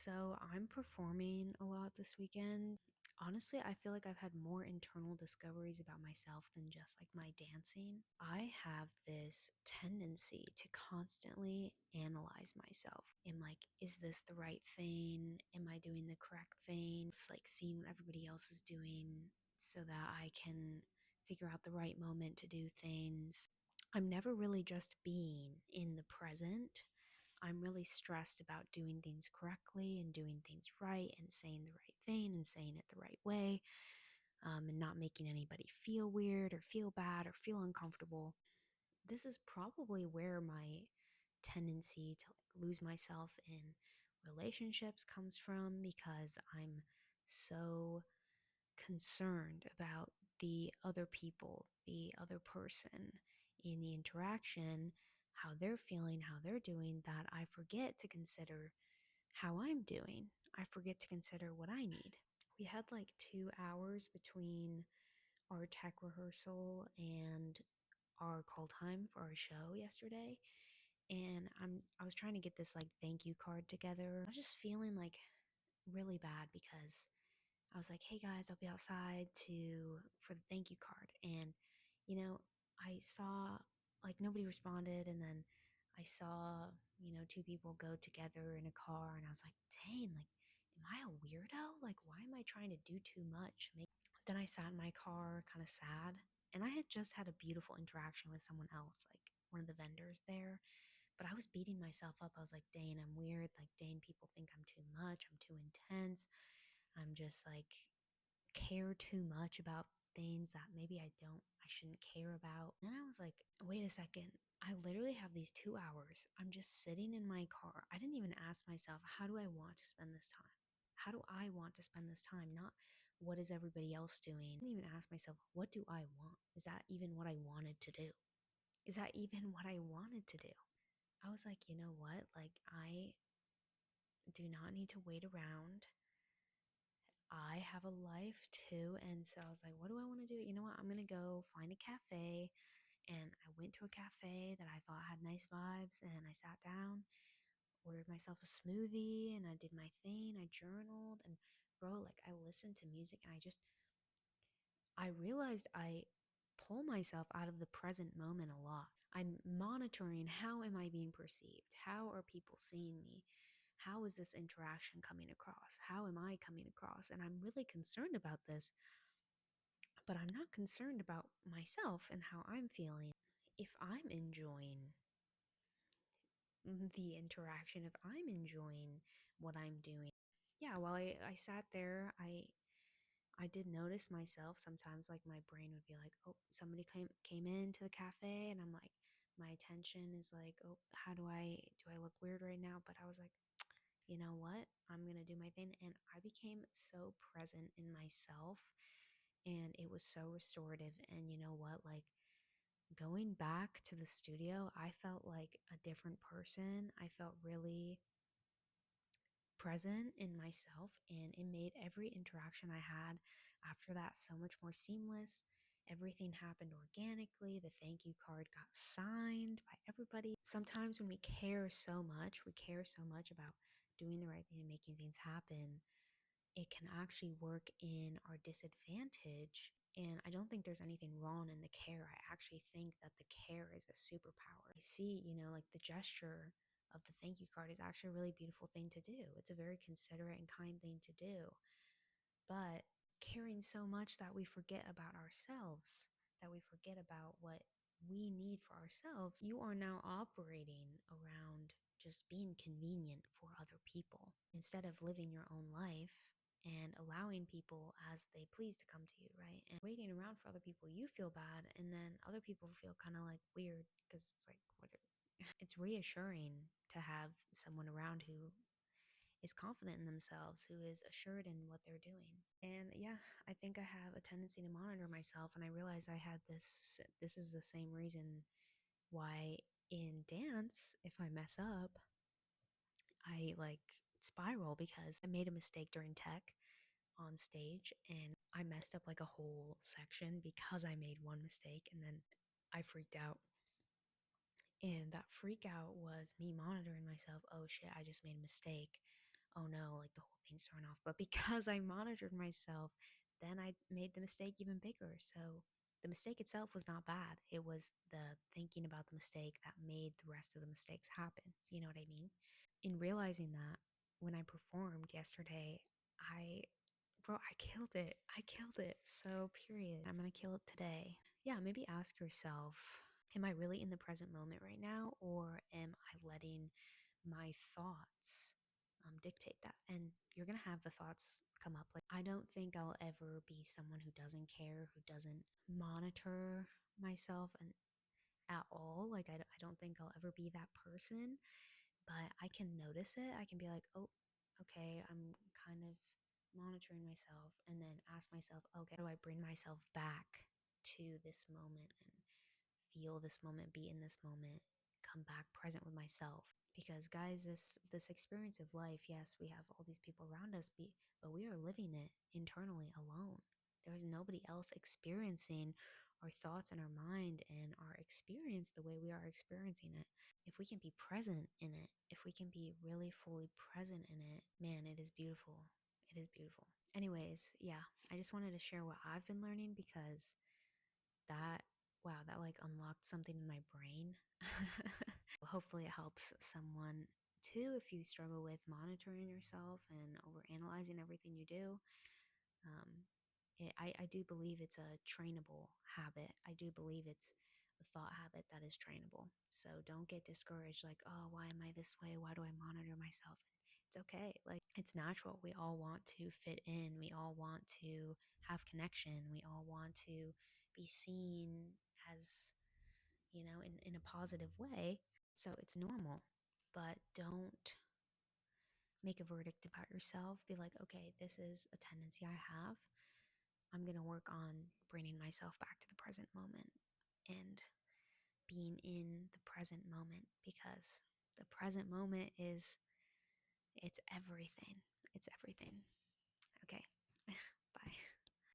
So I'm performing a lot this weekend. Honestly, I feel like I've had more internal discoveries about myself than just like my dancing. I have this tendency to constantly analyze myself. Am like, is this the right thing? Am I doing the correct thing? It's like seeing what everybody else is doing so that I can figure out the right moment to do things. I'm never really just being in the present. I'm really stressed about doing things correctly and doing things right and saying the right thing and saying it the right way, and not making anybody feel weird or feel bad or feel uncomfortable. This is probably where my tendency to like lose myself in relationships comes from because I'm so concerned about the other people, the other person in the interaction, how they're feeling, how they're doing, that I forget to consider how I'm doing. I forget to consider what I need. We had like 2 hours between our tech rehearsal and our call time for our show yesterday. And I was trying to get this like thank you card together. I was just feeling like really bad because I was like, "Hey guys, I'll be outside to for the thank you card." And I saw like nobody responded, and then I saw, two people go together in a car, and I was like, "Dang, like am I a weirdo? Like why am I trying to do too much?" Then I sat in my car kind of sad, and I had just had a beautiful interaction with someone else, like one of the vendors there, but I was beating myself up. I was like, "Dang, I'm weird. Like, dang, people think I'm too much. I'm too intense. I'm just like care too much about things that maybe I shouldn't care about." Then I was like, wait a second. I literally have these 2 hours. I'm just sitting in my car. I didn't even ask myself, how do I want to spend this time? How do I want to spend this time? Not what is everybody else doing. I didn't even ask myself, what do I want? Is that even what I wanted to do? Is that even what I wanted to do? I was like, you know what? Like, I do not need to wait around. I have a life too. And so I was like, what do I want to do? You know what? I'm going to go find a cafe. And I went to a cafe that I thought had nice vibes. And I sat down, ordered myself a smoothie, and I did my thing. I journaled. And bro, like I listened to music, and I realized I pull myself out of the present moment a lot. I'm monitoring, how am I being perceived? How are people seeing me? How is this interaction coming across? How am I coming across? And I'm really concerned about this, but I'm not concerned about myself and how I'm feeling. If I'm enjoying the interaction, if I'm enjoying what I'm doing. Yeah, while I sat there, I did notice myself sometimes, like my brain would be like, oh, somebody came into the cafe, and I'm like, my attention is like, oh, how do I look weird right now? But I was like, you know what? I'm gonna do my thing. And I became so present in myself, and it was so restorative. And you know what? Like going back to the studio, I felt like a different person. I felt really present in myself, and it made every interaction I had after that so much more seamless. Everything happened organically. The thank you card got signed by everybody. Sometimes when we care so much about doing the right thing and making things happen, it can actually work in our disadvantage. And I don't think there's anything wrong in the care. I actually think that the care is a superpower. I see, like the gesture of the thank you card is actually a really beautiful thing to do. It's a very considerate and kind thing to do. But caring so much that we forget about ourselves, that we forget about what we need for ourselves, you are now operating around just being convenient for other people instead of living your own life and allowing people as they please to come to you, right? And waiting around for other people, you feel bad, and then other people feel kind of like weird because it's like, what? It's reassuring to have someone around who is confident in themselves, who is assured in what they're doing. And yeah, I think I have a tendency to monitor myself, and I realized I had this is the same reason why in dance, if I mess up, I like spiral, because I made a mistake during tech on stage, and I messed up like a whole section because I made one mistake, and then I freaked out. And that freak out was me monitoring myself. Oh shit, I just made a mistake. oh no, like the whole thing's thrown off. But because I monitored myself, then I made the mistake even bigger. So the mistake itself was not bad. It was the thinking about the mistake that made the rest of the mistakes happen. You know what I mean? In realizing that, when I performed yesterday, I, bro, I killed it. I killed it. So, period. I'm gonna kill it today. Yeah, maybe ask yourself, am I really in the present moment right now, or am I letting my thoughts dictate that? And you're gonna have the thoughts come up. Like, I don't think I'll ever be someone who doesn't care, who doesn't monitor myself and at all. Like, I don't think I'll ever be that person, but I can notice it. I can be like, oh, okay, I'm kind of monitoring myself, and then ask myself, okay, how do I bring myself back to this moment and feel this moment, be in this moment, come back present with myself? Because guys, this experience of life, yes, we have all these people around us, but we are living it internally alone. There's nobody else experiencing our thoughts in our mind and our experience the way we are experiencing it. If we can be present in it, if we can be really fully present in it, man, it is beautiful. It is beautiful. Anyways, yeah, I just wanted to share what I've been learning because that, wow, that like unlocked something in my brain. Hopefully, it helps someone too if you struggle with monitoring yourself and overanalyzing everything you do. Um, I do believe it's a trainable habit. I do believe it's a thought habit that is trainable. So don't get discouraged like, oh, why am I this way? Why do I monitor myself? It's okay. Like, it's natural. We all want to fit in. We all want to have connection. We all want to be seen as, in a positive way. So it's normal. But don't make a verdict about yourself. Be like, okay, this is a tendency I have. I'm going to work on bringing myself back to the present moment and being in the present moment, because the present moment is, it's everything. It's everything. Okay. Bye.